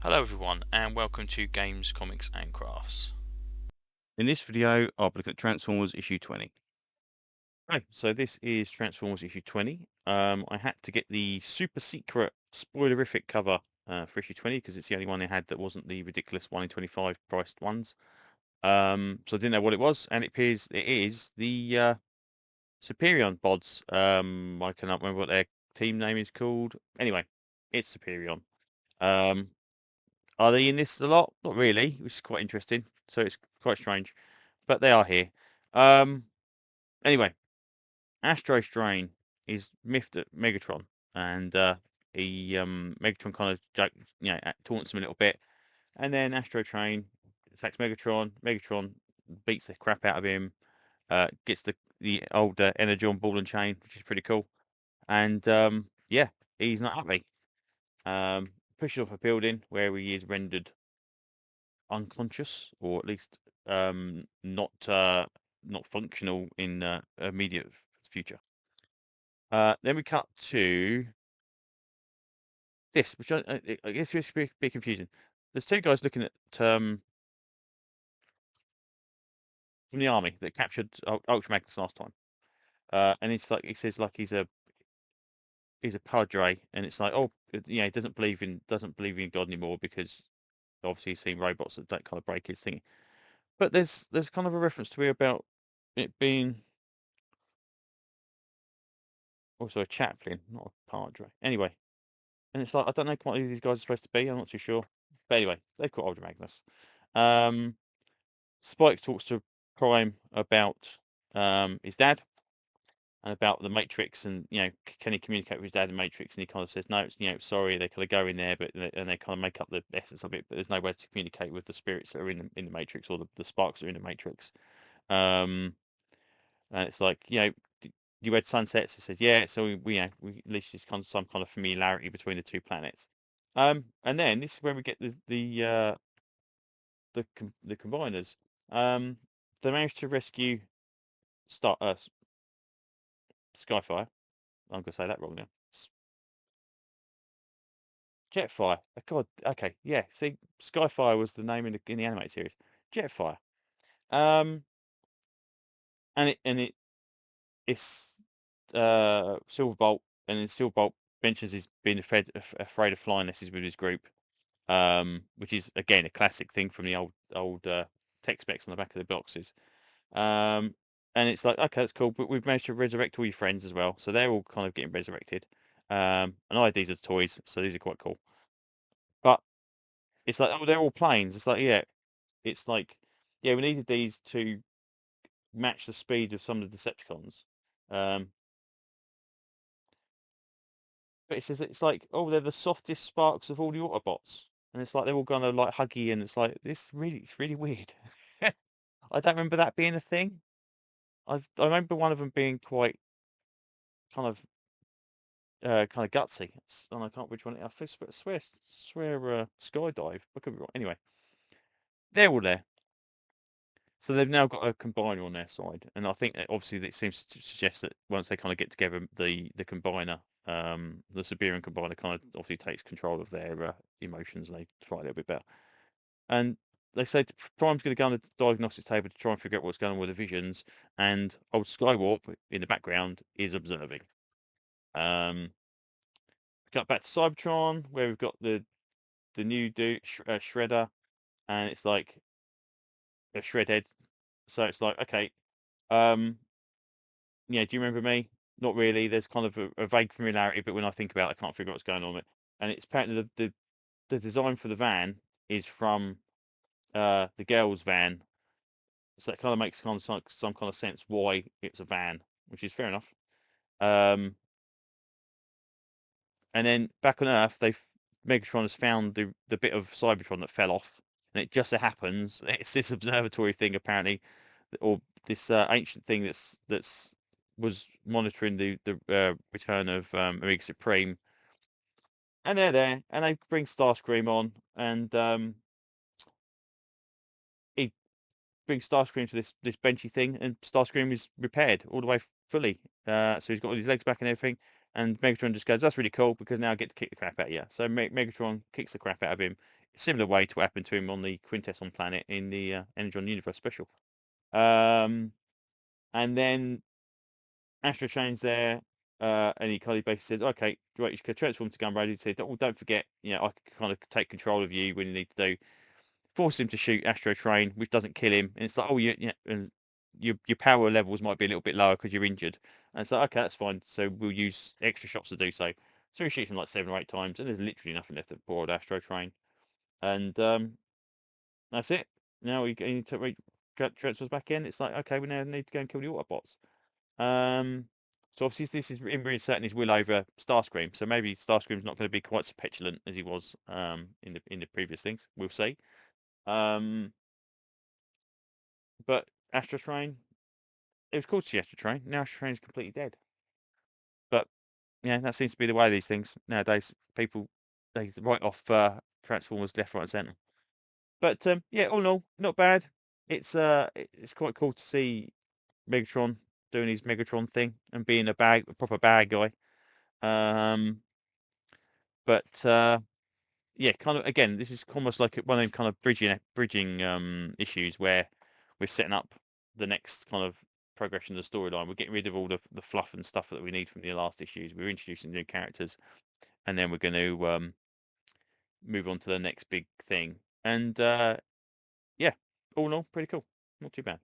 Hello everyone and welcome to Games, Comics and Crafts. In this video, I'll be looking at Transformers issue 20. Okay, so this is Transformers issue 20. I had to get the super secret spoilerific cover for issue 20 because it's the only one they had that wasn't the ridiculous 1 in 25 priced ones. So I didn't know what it was, and it is the Superion bods. I cannot remember what their team name is called. Anyway, it's Superion. Um, are they in this a lot? Not really, which is quite interesting. So it's quite strange, but they are here. Anyway, Astro Strain is miffed at Megatron, and Megatron kind of taunts him a little bit, and then Astro Train attacks Megatron. Megatron beats the crap out of him, gets the old Energon ball and chain, which is pretty cool, and yeah, he's not happy. Pushes off a building where he is rendered unconscious, or at least not functional in immediate future. Then we cut to this, which I guess is a bit confusing. There's two guys looking at from the army that captured Ultra Magnus last time, and it's like he says like he's a padre, and it's like, oh, he doesn't believe in God anymore because obviously he's seen robots that kind of break his thing. But there's kind of a reference to here about it being also a chaplain, not a padre. Anyway, and it's like I don't know what these guys are supposed to be. I'm not too sure. But anyway, they've got Ultra Magnus. Um, Spike talks to Prime about his dad and about the Matrix, and can he communicate with his dad in Matrix? And he kind of says, no, sorry, they kind of go in there, but and they kind of make up the essence of it, but there's no way to communicate with the spirits that are in the Matrix, or the sparks that are in the Matrix. Um, and it's like, you read Sunsets. It says, yeah, so we at least there's kind of some kind of familiarity between the two planets. And then this is where we get the combiners. Um, they managed to rescue Skyfire. I'm gonna say that wrong now. Jetfire. God, okay, yeah. See, Skyfire was the name in the animated series. Jetfire. Um, it's Silverbolt, and then Silverbolt mentions he's been afraid of flying unless he's with his group. Which is again a classic thing from the old tech specs on the back of the boxes. Um, and it's like, okay, that's cool, but we've managed to resurrect all your friends as well, so they're all kind of getting resurrected. And these are toys, so these are quite cool. But it's like, oh, they're all planes. It's like, yeah, it's like, yeah, we needed these to match the speed of some of the Decepticons. Um, but it says it's like, oh, they're the softest sparks of all the Autobots, and it's like they're all gonna like hug you, and it's like it's really weird. I don't remember that being a thing. I remember one of them being quite kind of gutsy, and I can't which one. I swear Skydive. I could be wrong. Anyway, they're all there, so they've now got a combiner on their side, and I think that obviously it seems to suggest that once they kind of get together, the combiner, the Siberian combiner, kind of obviously takes control of their emotions, and they fight a little bit better. And they say Prime's going to go on the diagnostics table to try and figure out what's going on with the visions, and old Skywarp in the background is observing. Um, Cut back to Cybertron, where we've got the new dude, Shredder, and it's like a Shredhead. So it's like, okay, um, yeah, do you remember me? Not really. There's kind of a vague familiarity, but when I think about it, I can't figure out what's going on with it. And it's apparently the design for the van is from the girl's van. So that kind of makes some kind of sense why it's a van, which is fair enough. Um, and then back on Earth, Megatron has found the bit of Cybertron that fell off, and it just so happens it's this observatory thing apparently, or this ancient thing that's was monitoring the return of Omega Supreme, and they're there, and they bring Starscream on, and he brings Starscream to this benchy thing, and Starscream is repaired all the way fully. So he's got all his legs back and everything. And Megatron just goes, "That's really cool because now I get to kick the crap out of you." So Megatron kicks the crap out of him similar way to what happened to him on the Quintesson planet in the Energon Universe special. And then Astro Train's there, and he kind of basically says, "Okay, right, you should transform to gun ready." He said, "Oh, don't forget, I can kind of take control of you when you need to do." Force him to shoot Astro Train, which doesn't kill him, and it's like, "Oh, yeah, and your power levels might be a little bit lower because you're injured." And it's like, "Okay, that's fine. So we'll use extra shots to do so." So he shoots him like 7 or 8 times, and there's literally nothing left of poor old Astro Train, and that's it. Now we need to transfers back in. It's like, okay, we now need to go and kill the Autobots. So obviously this is him reasserting his will over Starscream. So maybe Starscream's not going to be quite so petulant as he was in the previous things. We'll see. But Astro Train, it was called the Astro Train. Now Astro Train's completely dead. But yeah, that seems to be the way of these things nowadays. People they write off Transformers left, right, and centre. But yeah, all in all, not bad. It's quite cool to see Megatron doing his Megatron thing and being a proper bad guy. Um, but yeah, kind of again, this is almost like one of them kind of bridging issues where we're setting up the next kind of progression of the storyline. We're getting rid of all the fluff and stuff that we need from the last issues. We're introducing new characters, and then we're going to move on to the next big thing. And yeah, all in all, pretty cool. Not too bad.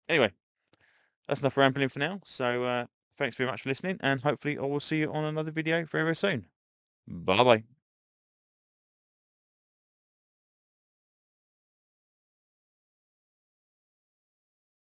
Anyway, that's enough rambling for now. So thanks very much for listening, and hopefully I will see you on another video very, very soon. Bye bye.